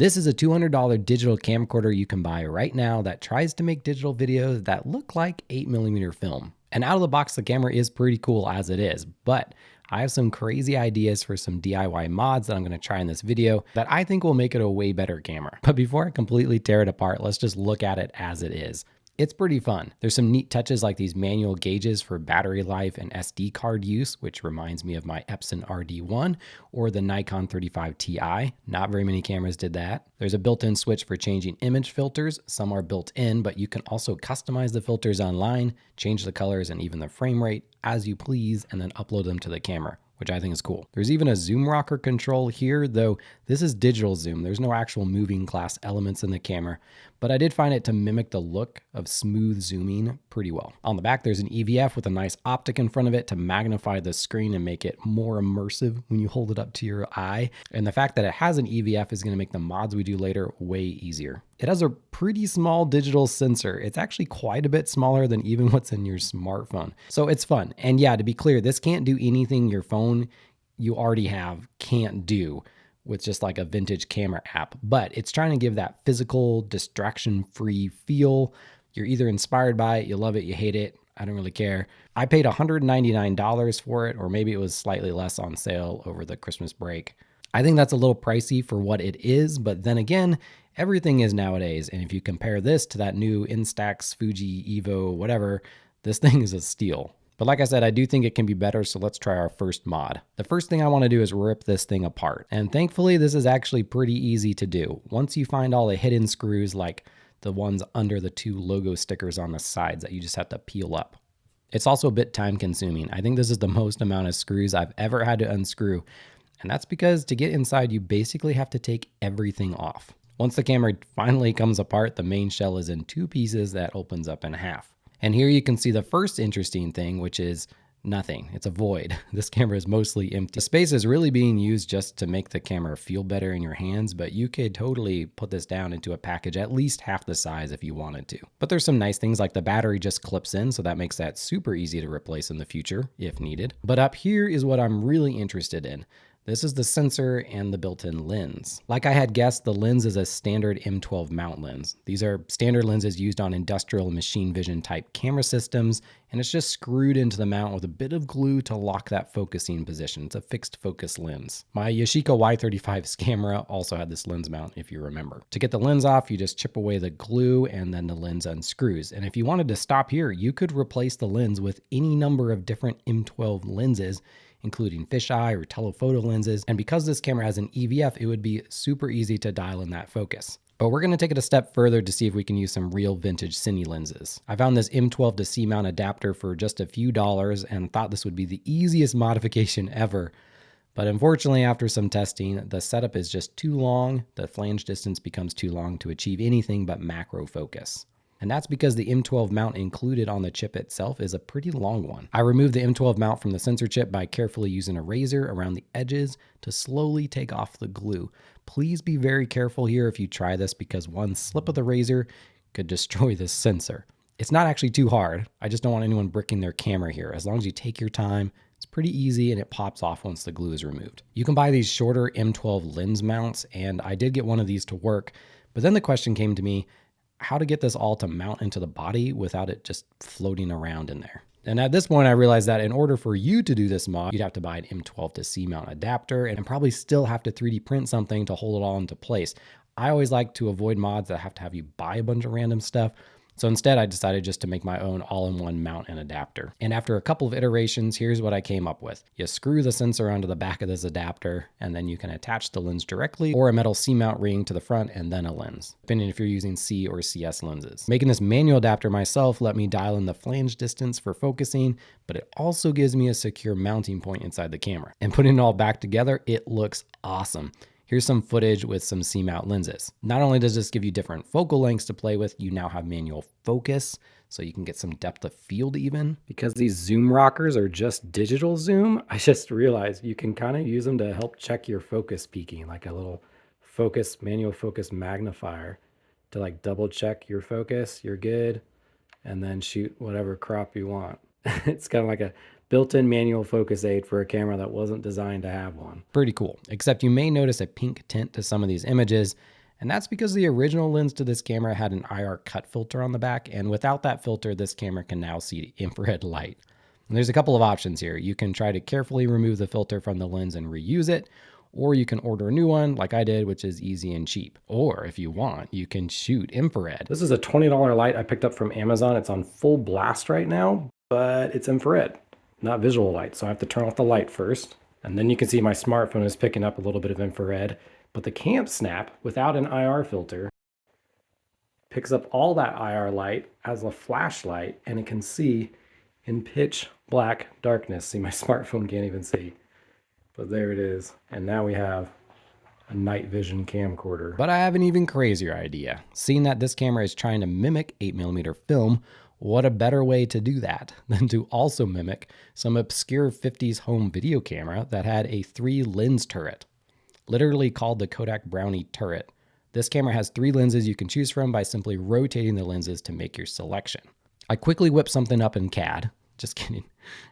This is a $200 digital camcorder you can buy right now that tries to make digital videos that look like 8mm film. And out of the box, the camera is pretty cool as it is, but I have some crazy ideas for some DIY mods that I'm going to try in this video that I think will make it a way better camera. But before I completely tear it apart, let's just look at it as it is. It's pretty fun. There's some neat touches like these manual gauges for battery life and SD card use, which reminds me of my Epson RD1 or the Nikon 35 Ti. Not very many cameras did that. There's a built-in switch for changing image filters. Some are built in, but you can also customize the filters online, change the colors and even the frame rate as you please, and then upload them to the camera, which I think is cool. There's even a zoom rocker control here, though this is digital zoom. There's no actual moving glass elements in the camera, but I did find it to mimic the look of smooth zooming pretty well. On the back, there's an EVF with a nice optic in front of it to magnify the screen and make it more immersive when you hold it up to your eye. And the fact that it has an EVF is gonna make the mods we do later way easier. It has a pretty small digital sensor. It's actually quite a bit smaller than even what's in your smartphone. So it's fun. And yeah, to be clear, this can't do anything your phone you already have can't do with just like a vintage camera app, but it's trying to give that physical, distraction-free feel. You're either inspired by it, you love it, you hate it. I don't really care. I paid $199 for it, or maybe it was slightly less on sale over the Christmas break. I think that's a little pricey for what it is, but then again, everything is nowadays. And if you compare this to that new Instax, Fuji, Evo, whatever, this thing is a steal. But like I said, I do think it can be better, so let's try our first mod. The first thing I want to do is rip this thing apart. And thankfully, this is actually pretty easy to do. Once you find all the hidden screws, like the ones under the two logo stickers on the sides that you just have to peel up. It's also a bit time consuming. I think this is the most amount of screws I've ever had to unscrew. And that's because to get inside, you basically have to take everything off. Once the camera finally comes apart, the main shell is in two pieces that opens up in half. And here you can see the first interesting thing, which is nothing. It's a void. This camera is mostly empty. The space is really being used just to make the camera feel better in your hands, but you could totally put this down into a package at least half the size if you wanted to. But there's some nice things like the battery just clips in, so that makes that super easy to replace in the future if needed. But up here is what I'm really interested in. This is the sensor and the built-in lens. Like I had guessed, the lens is a standard M12 mount lens. These are standard lenses used on industrial and machine vision type camera systems, and it's just screwed into the mount with a bit of glue to lock that focusing position. It's a fixed focus lens. My Yashica Y35's camera also had this lens mount, if you remember. To get the lens off, you just chip away the glue and then the lens unscrews. And if you wanted to stop here, you could replace the lens with any number of different M12 lenses, including fisheye or telephoto lenses. And because this camera has an EVF, it would be super easy to dial in that focus. But we're gonna take it a step further to see if we can use some real vintage cine lenses. I found this M12 to C mount adapter for just a few dollars and thought this would be the easiest modification ever. But unfortunately, after some testing, the setup is just too long. The flange distance becomes too long to achieve anything but macro focus. And that's because the M12 mount included on the chip itself is a pretty long one. I removed the M12 mount from the sensor chip by carefully using a razor around the edges to slowly take off the glue. Please be very careful here if you try this, because one slip of the razor could destroy this sensor. It's not actually too hard. I just don't want anyone bricking their camera here. As long as you take your time, it's pretty easy and it pops off once the glue is removed. You can buy these shorter M12 lens mounts, and I did get one of these to work, but then the question came to me, how to get this all to mount into the body without it just floating around in there. And at this point, I realized that in order for you to do this mod, you'd have to buy an M12 to C mount adapter and probably still have to 3D print something to hold it all into place. I always like to avoid mods that have to have you buy a bunch of random stuff. So instead, I decided just to make my own all-in-one mount and adapter. And after a couple of iterations, here's what I came up with. You screw the sensor onto the back of this adapter, and then you can attach the lens directly or a metal C-mount ring to the front and then a lens, depending if you're using C or CS lenses. Making this manual adapter myself let me dial in the flange distance for focusing, but it also gives me a secure mounting point inside the camera. And putting it all back together, it looks awesome. Here's some footage with some C-mount lenses. Not only does this give you different focal lengths to play with, you now have manual focus, so you can get some depth of field even. Because these zoom rockers are just digital zoom, I just realized you can kind of use them to help check your focus peaking, like a little manual focus magnifier to like double check your focus, you're good, and then shoot whatever crop you want. It's kind of like a built-in manual focus aid for a camera that wasn't designed to have one. Pretty cool, except you may notice a pink tint to some of these images, And that's because the original lens to this camera had an IR cut filter on the back, and without that filter, this camera can now see infrared light. And there's a couple of options here. You can try to carefully remove the filter from the lens and reuse it, or you can order a new one like I did, which is easy and cheap. Or if you want, you can shoot infrared. This is a $20 light I picked up from Amazon. It's on full blast right now, but it's infrared, not visual light. So I have to turn off the light first. And then you can see my smartphone is picking up a little bit of infrared. But the Camp Snap, without an IR filter, picks up all that IR light as a flashlight, and it can see in pitch black darkness. See, my smartphone can't even see. But there it is. And now we have a night vision camcorder. But I have an even crazier idea. Seeing that this camera is trying to mimic 8mm film, what a better way to do that than to also mimic some obscure 50s home video camera that had a 3-lens turret, literally called the Kodak Brownie turret. This camera has 3 lenses you can choose from by simply rotating the lenses to make your selection. I quickly whipped something up in CAD. Just kidding.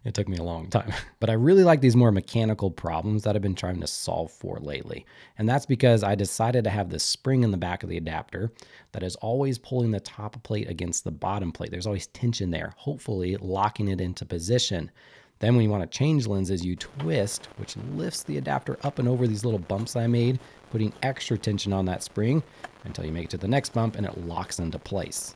It took me a long time. But I really like these more mechanical problems that I've been trying to solve for lately. And that's because I decided to have this spring in the back of the adapter that is always pulling the top plate against the bottom plate. There's always tension there, hopefully locking it into position. Then when you want to change lenses, you twist, which lifts the adapter up and over these little bumps I made, putting extra tension on that spring until you make it to the next bump and it locks into place.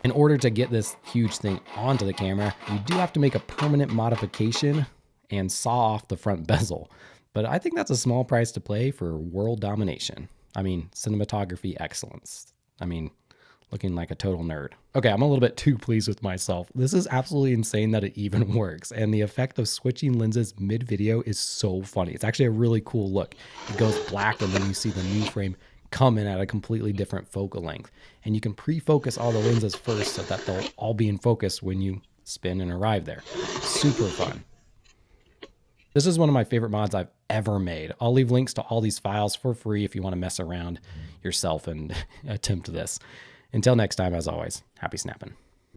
In order to get this huge thing onto the camera, you do have to make a permanent modification and saw off the front bezel. But I think that's a small price to pay for world domination. I mean, cinematography excellence. I mean, looking like a total nerd. Okay, I'm a little bit too pleased with myself. This is absolutely insane that it even works. And the effect of switching lenses mid-video is so funny. It's actually a really cool look. It goes black and then you see the new frame come in at a completely different focal length. And you can pre-focus all the lenses first so that they'll all be in focus when you spin and arrive there. Super fun. This is one of my favorite mods I've ever made. I'll leave links to all these files for free if you want to mess around yourself and attempt this. Until next time, as always, happy snapping.